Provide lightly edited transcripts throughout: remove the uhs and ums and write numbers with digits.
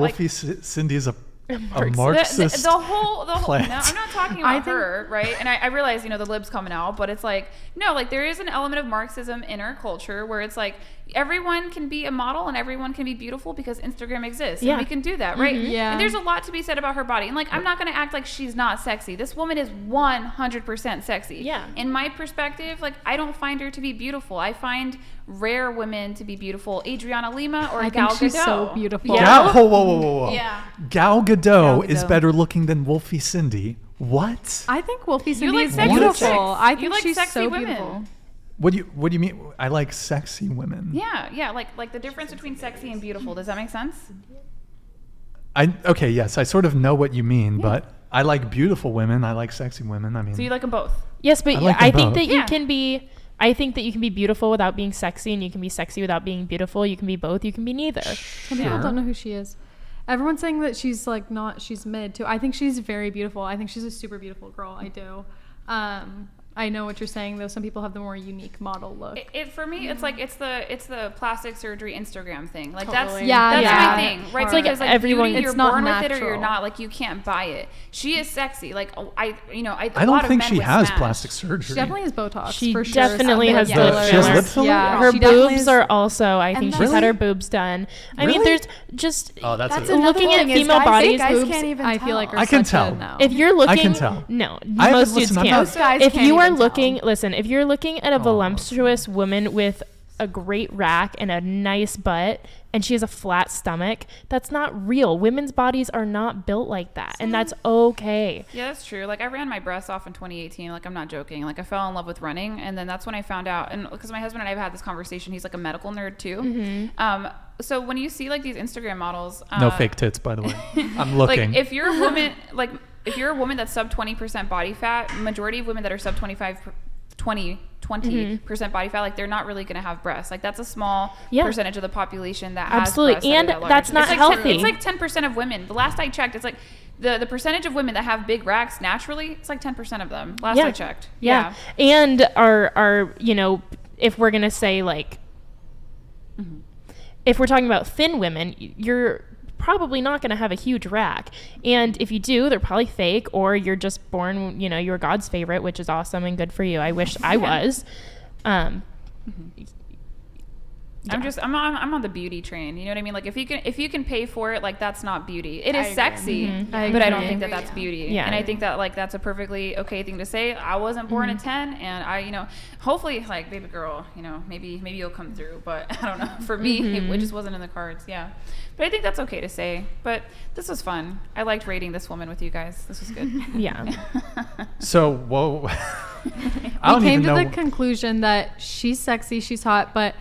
Wolfie Cindy is a Marxist the whole plant. No, I'm not talking about her, right? And I realize, the libs coming out, but it's like, no, like there is an element of Marxism in our culture where it's like everyone can be a model and everyone can be beautiful because Instagram exists. Yeah. And we can do that, right? Mm-hmm. Yeah. And there's a lot to be said about her body. And like, I'm not going to act like she's not sexy. This woman is 100% sexy. Yeah. In my perspective, like I don't find her to be beautiful. I find rare women to be beautiful. Adriana Lima or Gal Gadot. She's so beautiful. Yeah. Whoa. Yeah. Gal Gadot is better looking than Wolfie Cindy. What? I think Wolfie Cindy like is sexy beautiful. chicks. I think You like she's sexy so women. beautiful. What do you mean? I like sexy women. Yeah. Like the difference between sexy and beautiful. Does that make sense? Yes, I sort of know what you mean, but I like beautiful women. I like sexy women. I mean, So you like them both? Yes, but I think both. that you can be. I think that you can be beautiful without being sexy, and you can be sexy without being beautiful. You can be both. You can be neither. Some people don't know who she is. Everyone's saying that she's like not. She's mid too. I think she's very beautiful. I think she's a super beautiful girl. I do. I know what you're saying though. Some people have the more unique model look. It for me, it's like it's the plastic surgery Instagram thing. Like Totally. that's Yeah. my thing, right? It's like Because everyone- beauty, you're it's not born with it or you're natural. not. Like you can't buy it. She is sexy. Like I I don't think she has plastic surgery. She definitely has Botox. She for sure. definitely has Some lip lip She has fillers. lip fillers? Yeah, Her she definitely boobs has- are also. I think she's Really? had her boobs done. I mean, Really? there's just. Oh, that's That's a, another Looking at thing is female guys, bodies, guys boobs, can't even I feel like I can such a tell. no. If you're looking, I can tell. No, I most haven't- dudes listen, I'm can't. not- Most guys If can't you are even looking, tell. listen, if you're looking at a voluptuous woman with a great rack and a nice butt and she has a flat stomach, that's not real. Women's bodies are not built like that, and that's okay. Yeah, that's true. Like I ran my breasts off in 2018. Like I'm not joking. Like I fell in love with running, and then that's when I found out. And because my husband and I have had this conversation, he's like a medical nerd too. Mm-hmm. So when you see like these Instagram models, no fake tits, by the way. I'm looking. Like if you're a woman, if you're a woman that's sub 20% body fat, majority of women that are sub 20% body fat, like they're not really going to have breasts. Like that's a small percentage of the population that has breasts that are and that large. that's not It's like healthy. It's like 10% of women. The last I checked, it's like the percentage of women that have big racks naturally, it's like 10% of them. Last I checked. Yeah. And are if we're going to say like, if we're talking about thin women, you're probably not going to have a huge rack. And if you do, they're probably fake, or you're just born, you're God's favorite, which is awesome and good for you. I wish I was. I'm on the beauty train. You know what I mean? Like if you can pay for it, like that's not beauty. It is sexy, but I don't think that that's beauty. Yeah. And I think that like that's a perfectly okay thing to say. I wasn't born at 10, and I hopefully like baby girl, maybe you'll come through, but I don't know. For me, it just wasn't in the cards. Yeah. But I think that's okay to say. But this was fun. I liked rating this woman with you guys. This was good. Yeah. So, whoa. I don't We came even to know. the conclusion that she's sexy, she's hot, but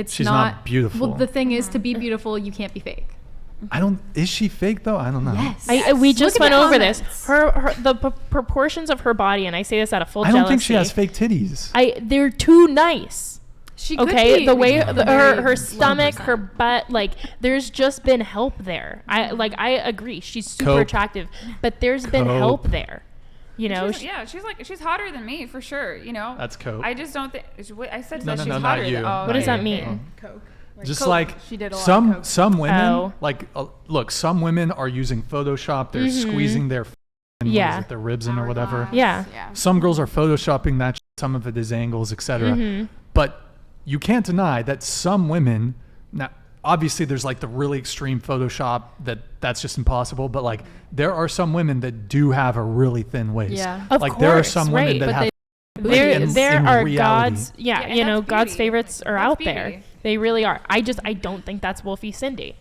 She's not beautiful. Well, the thing is, to be beautiful, you can't be fake. Is she fake though? I don't know. Yes. We just Look at went the over this. comments. The proportions of her body, and I say this out of full I jealousy. don't think she has fake titties. They're too nice. She could Okay, be. the way Very her stomach, 100%. her butt, like there's just been help there. I agree. She's super Cope. attractive, but there's been Cope. help there. She's hotter than me for sure. That's coke. I just don't think. I said No, that she's not hotter you. than. Oh, What does okay, that mean? okay. Coke. Just Coke. like She did a lot of coke. some women, Oh. look, some women are using Photoshop. They're squeezing their their ribs in or whatever. Yeah. Some girls are photoshopping that. Some of it is angles, etc. But you can't deny that some women. Now, obviously, there's like the really extreme Photoshop that's just impossible. But like, there are some women that do have a really thin waist. Yeah. Of Like there are course, some women right, that but have. There in are reality. God's, and that's God's beauty. favorites are That's out beauty. there. They really are. I don't think that's Wolfie Cindy.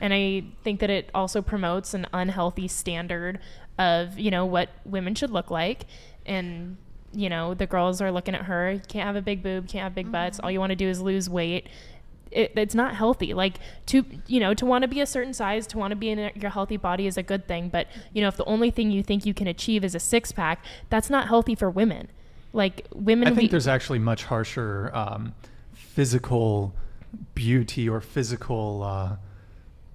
And I think that it also promotes an unhealthy standard of, what women should look like. And, the girls are looking at her. You can't have a big boob, can't have big butts. All you want to do is lose weight. It's not healthy. Like to want to be a certain size, to want to be in your healthy body is a good thing. But, if the only thing you think you can achieve is a 6-pack, that's not healthy for women. Like women, I think there's actually much harsher physical beauty or physical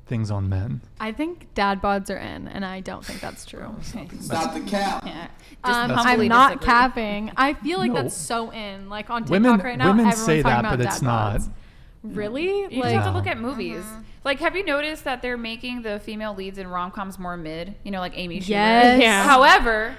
things on men. I think dad bods are in, and I don't think that's true. Stop the cap. Yeah. I'm humbly not disagree. capping. I feel like No. that's so in. Like on TikTok Women- right now, women everyone's say talking that, about but it's dad not. bods. Really? You just Like, have to look at movies. Like, have you noticed that they're making the female leads in rom-coms more mid? You know, like Amy Schumer. Yes. Yeah.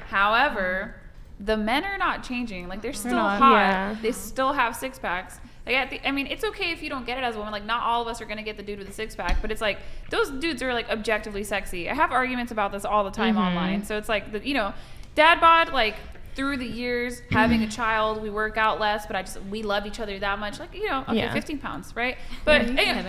However, the men are not changing. Like, they're still not. hot. Yeah. They still have six packs. Like, I mean, it's okay if you don't get it as a woman. Like, not all of us are gonna get the dude with the six pack, but it's like those dudes are like objectively sexy. I have arguments about this all the time online. So it's like you know, dad bod, like, through the years, having a child, we work out less, but we love each other that much. Like, you know, okay, 15 pounds, right? But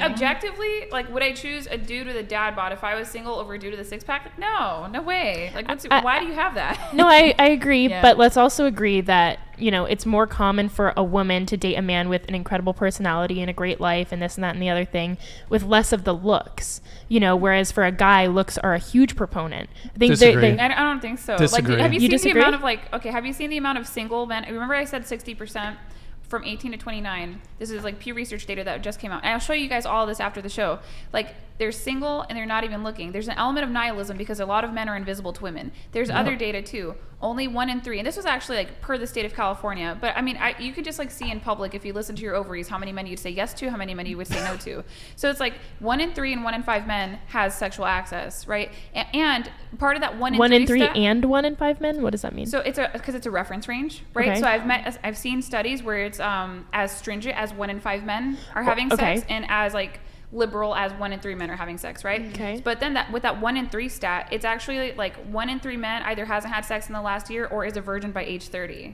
objectively, like, would I choose a dude with a dad bod if I was single over a dude with a six pack? Like, no way. Like, why do you have that? No, I agree, Yeah. but let's also agree that, you know, it's more common for a woman to date a man with an incredible personality and a great life and this and that and the other thing with less of the looks, you know, whereas for a guy, looks are a huge proponent. I think Disagree. I don't think so. Disagree. Like, have you You seen disagree? the amount of have you seen the amount of single men? Remember I said 60% from 18 to 29. This is like Pew Research data that just came out. And I'll show you guys all of this after the show. Like, they're single and they're not even looking. There's an element of nihilism because a lot of men are invisible to women. There's other data too. Only 1 in 3, and this was actually like per the state of California. But I mean, you could just like see in public if you listen to your ovaries how many men you'd say yes to, how many men you would say no to. So it's like 1 in 3 and 1 in 5 men has sexual access, right? And part of that 1 in 3 stat, and 1 in 5 men. What does that mean? So because it's a reference range, right? Okay. So I've seen studies where it's as stringent as 1 in 5 men are having sex, and as like liberal as 1 in 3 men are having sex, right? Okay. But then with that 1 in 3 stat, it's actually like 1 in 3 men either hasn't had sex in the last year or is a virgin by age 30.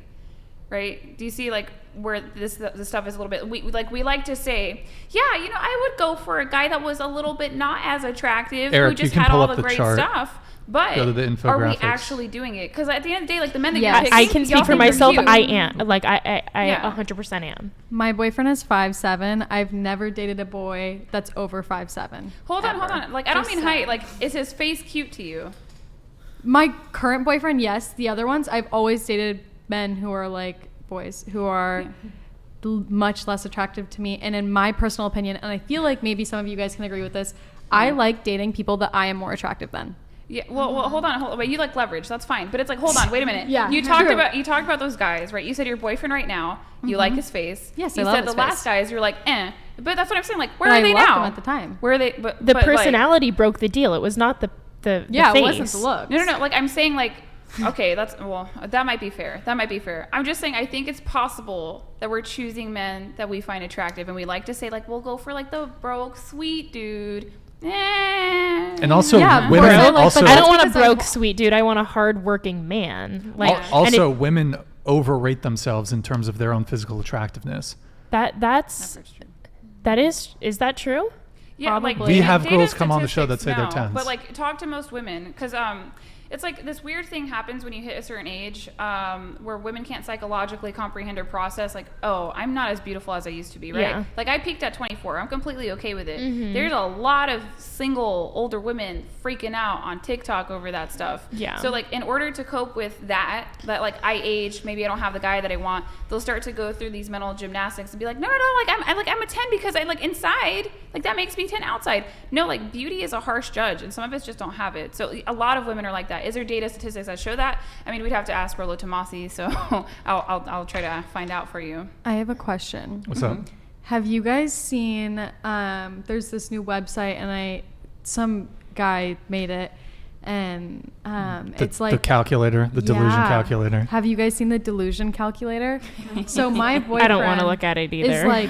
Right? Do you see like where this stuff is a little bit? We like to say, yeah, you know, I would go for a guy that was a little bit not as attractive, Eric, who just you can had pull all up the the great chart. stuff. But Go to the are we infographics. actually doing it? Because at the end of the day, like the men that Yes. you're picking, I can speak y'all for think they're myself. cute. I am. Like, I Yeah. 100% am. my boyfriend is 5'7". I've never dated a boy that's over 5'7". Hold on. Like, I don't Just mean height. saying. Like, is his face cute to you? My current boyfriend, yes. The other ones, I've always dated men who are like boys, who are much less attractive to me. And in my personal opinion, and I feel like maybe some of you guys can agree with this, I like dating people that I am more attractive than. Yeah. Well, hold on. Wait, you like leverage. That's fine. But it's like, hold on. Wait a minute. Yeah, You talked true. about those guys, right? You said your boyfriend right now. You like his face. Yes, you I love said his the last face. guys. You're like, eh. But that's what I'm saying. Like, where But are I they loved now? them at the time. Where are they? But The but, like, personality broke the deal. It was not the Yeah, face. it wasn't the looks. No. Like, I'm saying, like, okay, that might be fair. I'm just saying, I think it's possible that we're choosing men that we find attractive, and we like to say, like, we'll go for like the broke, sweet dude. And also, Yeah, women but I like- also but I don't want a because I broke wa- sweet dude. I want a hard-working man. Like, and also women overrate themselves in terms of their own physical attractiveness. that's is that true? Yeah, like Probably. We have data girls come on the show that say statistics they're no, 10s. But like, talk to most women, because it's like this weird thing happens when you hit a certain age, where women can't psychologically comprehend or process, like, oh, I'm not as beautiful as I used to be, right? Yeah. Like, I peaked at 24. I'm completely okay with it. Mm-hmm. There's a lot of single older women freaking out on TikTok over that stuff. Yeah. So like, in order to cope with that like I aged, maybe I don't have the guy that I want, they'll start to go through these mental gymnastics and be like, no, like I'm a 10 because I like inside, like that makes me 10 outside. No, like beauty is a harsh judge, and some of us just don't have it. So a lot of women are like that. Is there data statistics that show that? I mean, we'd have to ask Rolo Tomasi, so I'll try to find out for you. I have a question. What's up? Have you guys seen, there's this new website, and some guy made it, and it's like the calculator, the delusion Yeah. calculator. Have you guys seen the delusion calculator? So my boyfriend I don't want to look at it either. is like,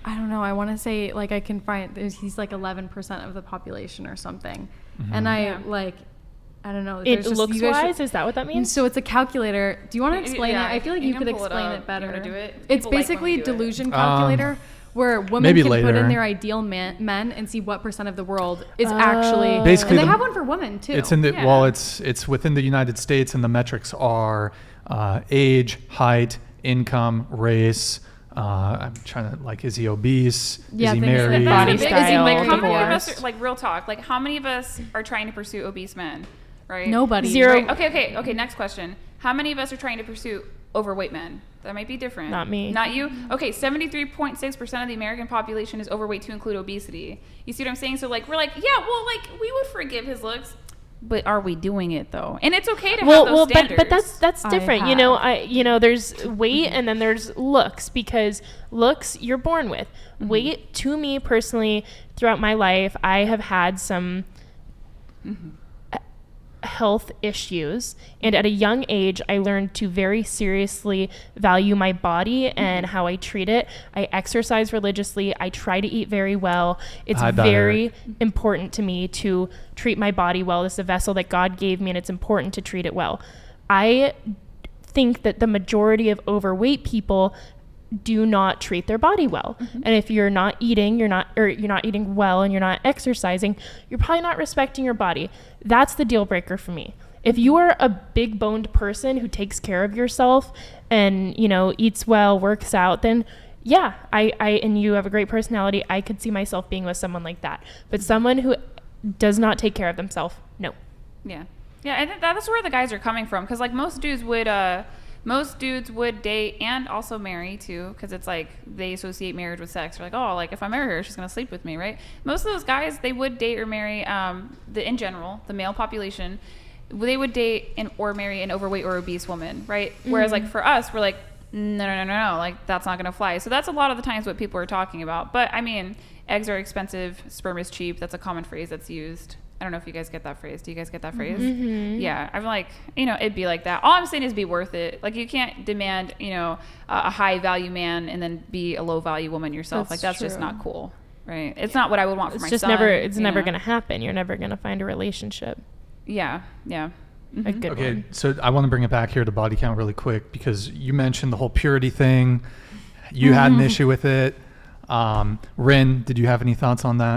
I don't know, I want to say, like, I can find, he's like 11% of the population or something. And I like, I don't know. it there's just- looks you guys wise. Is that what that means? So it's a calculator. Do you want to explain Yeah, it? I feel like you you can could pull it explain up. it You better. wanna do it? It's People like when basically we do it. delusion calculator, where women maybe can put later. in their ideal men and see what percent of the world is actually. Basically, and they the- have one for women too. It's in the Yeah. well, it's within the United States, and the metrics are age, height, income, race. I'm trying to, like, is he obese? Yeah, is he things like married? that. Body That's the big style, thing. Like, how many of divorce. us are, like, real talk, like, how many of us are trying to pursue obese men, right? Nobody. Zero. Right. Okay, next question. How many of us are trying to pursue overweight men? That might be different. Not me. Not you? Okay, 73.6% of the American population is overweight to include obesity. You see what I'm saying? So, like, we're like, yeah, well, like, we would forgive his looks. but are we doing it though? And it's okay to have those standards. But that's different. There's weight and then there's looks, because looks you're born with. Weight, to me personally, throughout my life, I have had some health issues, and at a young age I learned to very seriously value my body and how I treat it. I exercise religiously. I try to eat very well. It's very important to me to treat my body well. This is a vessel that God gave me, and it's important to treat it well. I think that the majority of overweight people do not treat their body well. And if you're not eating, you're not eating well, and you're not exercising, you're probably not respecting your body. That's the deal breaker for me. If you are a big boned person who takes care of yourself and, eats well, works out, then yeah, I and you have a great personality, I could see myself being with someone like that. But someone who does not take care of themselves, no. Yeah. Yeah, I think that's where the guys are coming from, because like most dudes would date and also marry too, because it's like they associate marriage with sex. They're like, oh, like if I marry her, she's gonna sleep with me, right? Most of those guys, they would date or marry in general, the male population, they would date or marry an overweight or obese woman, right? Whereas like for us, we're like, no, like that's not gonna fly. So that's a lot of the times what people are talking about. But I mean, eggs are expensive, sperm is cheap. That's a common phrase that's used. I don't know if you guys get that phrase. Do you guys get that phrase? Yeah. I'm like, it'd be like that. All I'm saying is be worth it. Like you can't demand, a high value man and then be a low value woman yourself. That's just not cool. Right. It's not what I would want for my son. It's never going to happen. You're never going to find a relationship. Yeah. Yeah. A good one. Okay. So I want to bring it back here to body count really quick, because you mentioned the whole purity thing. You had an issue with it. Rin, did you have any thoughts on that?